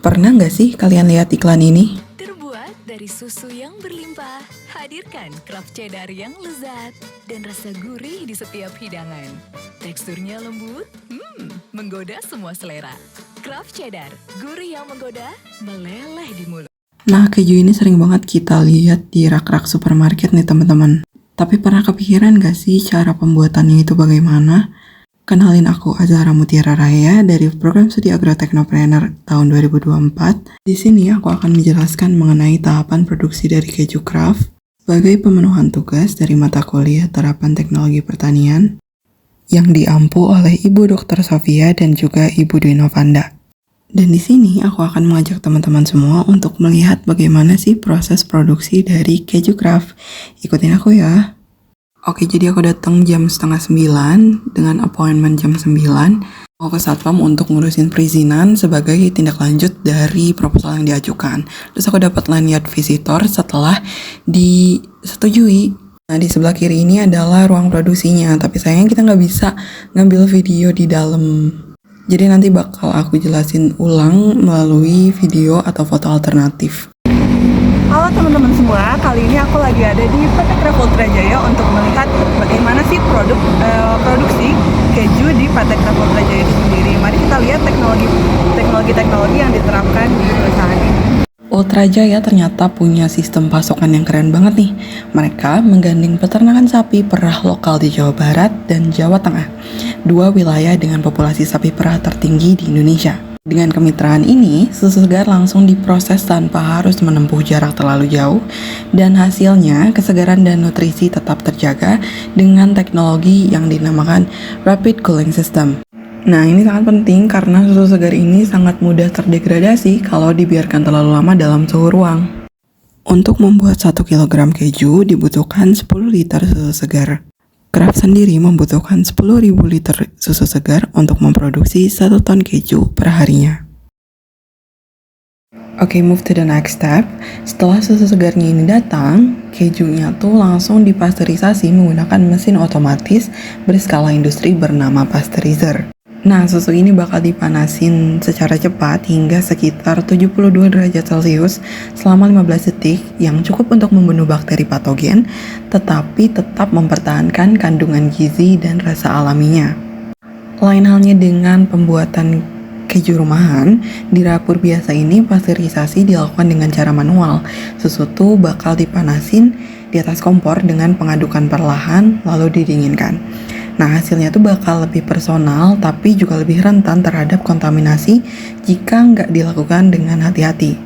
Pernah nggak sih kalian lihat iklan ini? Terbuat dari susu yang berlimpah, hadirkan Kraft Cheddar yang lezat dan rasa gurih di setiap hidangan. Teksturnya lembut, menggoda semua selera. Kraft Cheddar, gurih yang menggoda, meleleh di mulut. Nah, keju ini sering banget kita lihat di rak-rak supermarket nih teman-teman. Tapi pernah kepikiran nggak sih cara pembuatannya itu bagaimana? Kenalin aku Azahra Mutiara Raya dari program studi Agroteknopreneur tahun 2024. Di sini aku akan menjelaskan mengenai tahapan produksi dari keju Kraft sebagai pemenuhan tugas dari mata kuliah terapan teknologi pertanian yang diampu oleh Ibu Dr. Sofia dan juga Ibu Dwi Novanda. Dan di sini aku akan mengajak teman-teman semua untuk melihat bagaimana sih proses produksi dari keju Kraft. Ikutin aku ya. Oke, jadi aku datang jam 8:30 dengan appointment jam 9. Mau ke Satpam untuk ngurusin perizinan sebagai tindak lanjut dari proposal yang diajukan. Terus aku dapat lanyard visitor setelah disetujui. Nah, di sebelah kiri ini adalah ruang produksinya, tapi sayangnya kita nggak bisa ngambil video di dalam. Jadi nanti bakal aku jelasin ulang melalui video atau foto alternatif. Halo teman-teman semua, kali ini aku lagi ada di PT Kraft Ultrajaya untuk melihat bagaimana sih produksi keju di PT Kraft Ultrajaya itu sendiri. Mari kita lihat teknologi yang diterapkan di perusahaan ini. Ultrajaya ternyata punya sistem pasokan yang keren banget nih. Mereka menggandeng peternakan sapi perah lokal di Jawa Barat dan Jawa Tengah, dua wilayah dengan populasi sapi perah tertinggi di Indonesia. Dengan kemitraan ini, susu segar langsung diproses tanpa harus menempuh jarak terlalu jauh, dan hasilnya kesegaran dan nutrisi tetap terjaga dengan teknologi yang dinamakan Rapid Cooling System. Nah, ini sangat penting karena susu segar ini sangat mudah terdegradasi kalau dibiarkan terlalu lama dalam suhu ruang. Untuk membuat 1 kg keju dibutuhkan 10 liter susu segar. Kraft sendiri membutuhkan 10.000 liter susu segar untuk memproduksi 1 ton keju per harinya. Oke, move to the next step. Setelah susu segarnya ini datang, kejunya tuh langsung dipasteurisasi menggunakan mesin otomatis berskala industri bernama pasteurizer. Nah, susu ini bakal dipanasin secara cepat hingga sekitar 72 derajat Celcius selama 15 detik yang cukup untuk membunuh bakteri patogen, tetapi tetap mempertahankan kandungan gizi dan rasa alaminya. Lain halnya dengan pembuatan keju rumahan, di dapur biasa ini pasteurisasi dilakukan dengan cara manual. Susu tuh bakal dipanasin di atas kompor dengan pengadukan perlahan lalu didinginkan. Nah, hasilnya tuh bakal lebih personal tapi juga lebih rentan terhadap kontaminasi jika nggak dilakukan dengan hati-hati.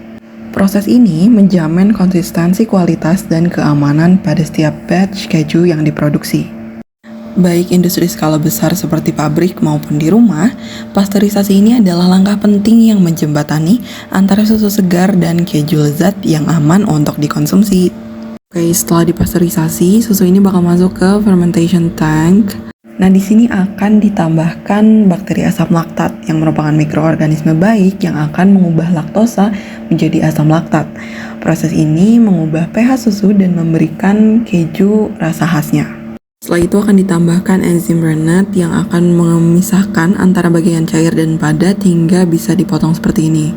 Proses ini menjamin konsistensi kualitas dan keamanan pada setiap batch keju yang diproduksi. Baik industri skala besar seperti pabrik maupun di rumah, pasteurisasi ini adalah langkah penting yang menjembatani antara susu segar dan keju lezat yang aman untuk dikonsumsi. Oke, setelah dipasteurisasi, susu ini bakal masuk ke fermentation tank. Nah, di sini akan ditambahkan bakteri asam laktat yang merupakan mikroorganisme baik yang akan mengubah laktosa menjadi asam laktat. Proses ini mengubah pH susu dan memberikan keju rasa khasnya. Setelah itu akan ditambahkan enzim Rennet yang akan memisahkan antara bagian cair dan padat hingga bisa dipotong seperti ini.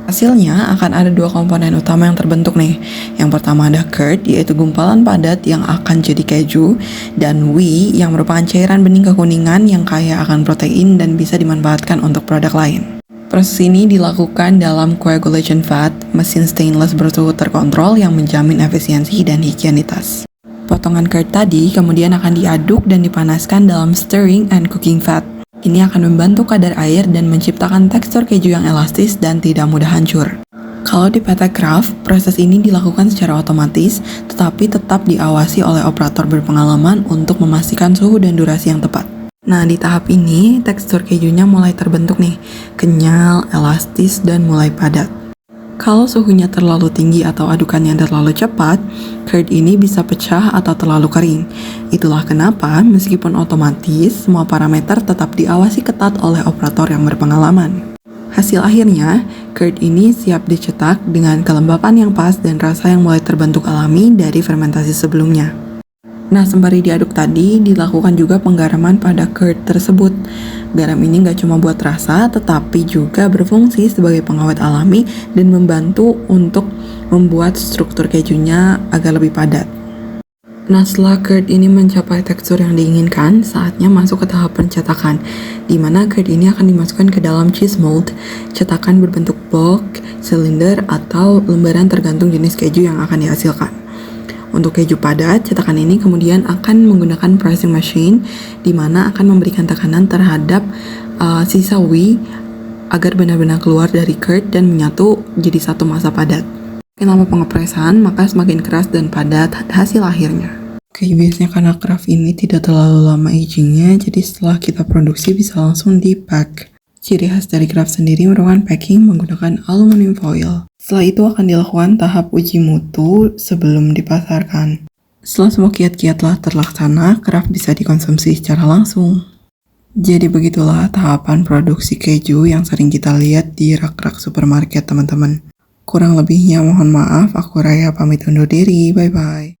Hasilnya akan ada 2 komponen utama yang terbentuk nih. Yang pertama ada curd, yaitu gumpalan padat yang akan jadi keju, dan whey yang merupakan cairan bening kekuningan yang kaya akan protein dan bisa dimanfaatkan untuk produk lain. Proses ini dilakukan dalam coagulation vat, mesin stainless bersuhu terkontrol yang menjamin efisiensi dan higienitas. Potongan curd tadi kemudian akan diaduk dan dipanaskan dalam stirring and cooking vat. Ini akan membantu kadar air dan menciptakan tekstur keju yang elastis dan tidak mudah hancur. Kalau di PT Kraft, proses ini dilakukan secara otomatis, tetapi tetap diawasi oleh operator berpengalaman untuk memastikan suhu dan durasi yang tepat. Nah, di tahap ini, tekstur kejunya mulai terbentuk nih, kenyal, elastis, dan mulai padat. Kalau suhunya terlalu tinggi atau adukannya terlalu cepat, curd ini bisa pecah atau terlalu kering. Itulah kenapa meskipun otomatis, semua parameter tetap diawasi ketat oleh operator yang berpengalaman. Hasil akhirnya, curd ini siap dicetak dengan kelembapan yang pas dan rasa yang mulai terbentuk alami dari fermentasi sebelumnya. Nah, sembari diaduk tadi, dilakukan juga penggaraman pada curd tersebut. Garam ini nggak cuma buat rasa, tetapi juga berfungsi sebagai pengawet alami dan membantu untuk membuat struktur kejunya agar lebih padat. Nah, setelah curd ini mencapai tekstur yang diinginkan, saatnya masuk ke tahap pencetakan, di mana curd ini akan dimasukkan ke dalam cheese mold, cetakan berbentuk blok, silinder, atau lembaran tergantung jenis keju yang akan dihasilkan. Untuk keju padat, cetakan ini kemudian akan menggunakan pressing machine, di mana akan memberikan tekanan terhadap sisa whey agar benar-benar keluar dari curd dan menyatu jadi satu massa padat. Semakin lama pengepresan, maka semakin keras dan padat hasil akhirnya. Oke, biasanya karena craft ini tidak terlalu lama agingnya, jadi setelah kita produksi bisa langsung di-pack. Ciri khas dari craft sendiri merupakan packing menggunakan aluminium foil. Setelah itu akan dilakukan tahap uji mutu sebelum dipasarkan. Setelah semua kiat-kiat telah terlaksana, craft bisa dikonsumsi secara langsung. Jadi begitulah tahapan produksi keju yang sering kita lihat di rak-rak supermarket, teman-teman. Kurang lebihnya mohon maaf, aku Raya pamit undur diri, bye-bye.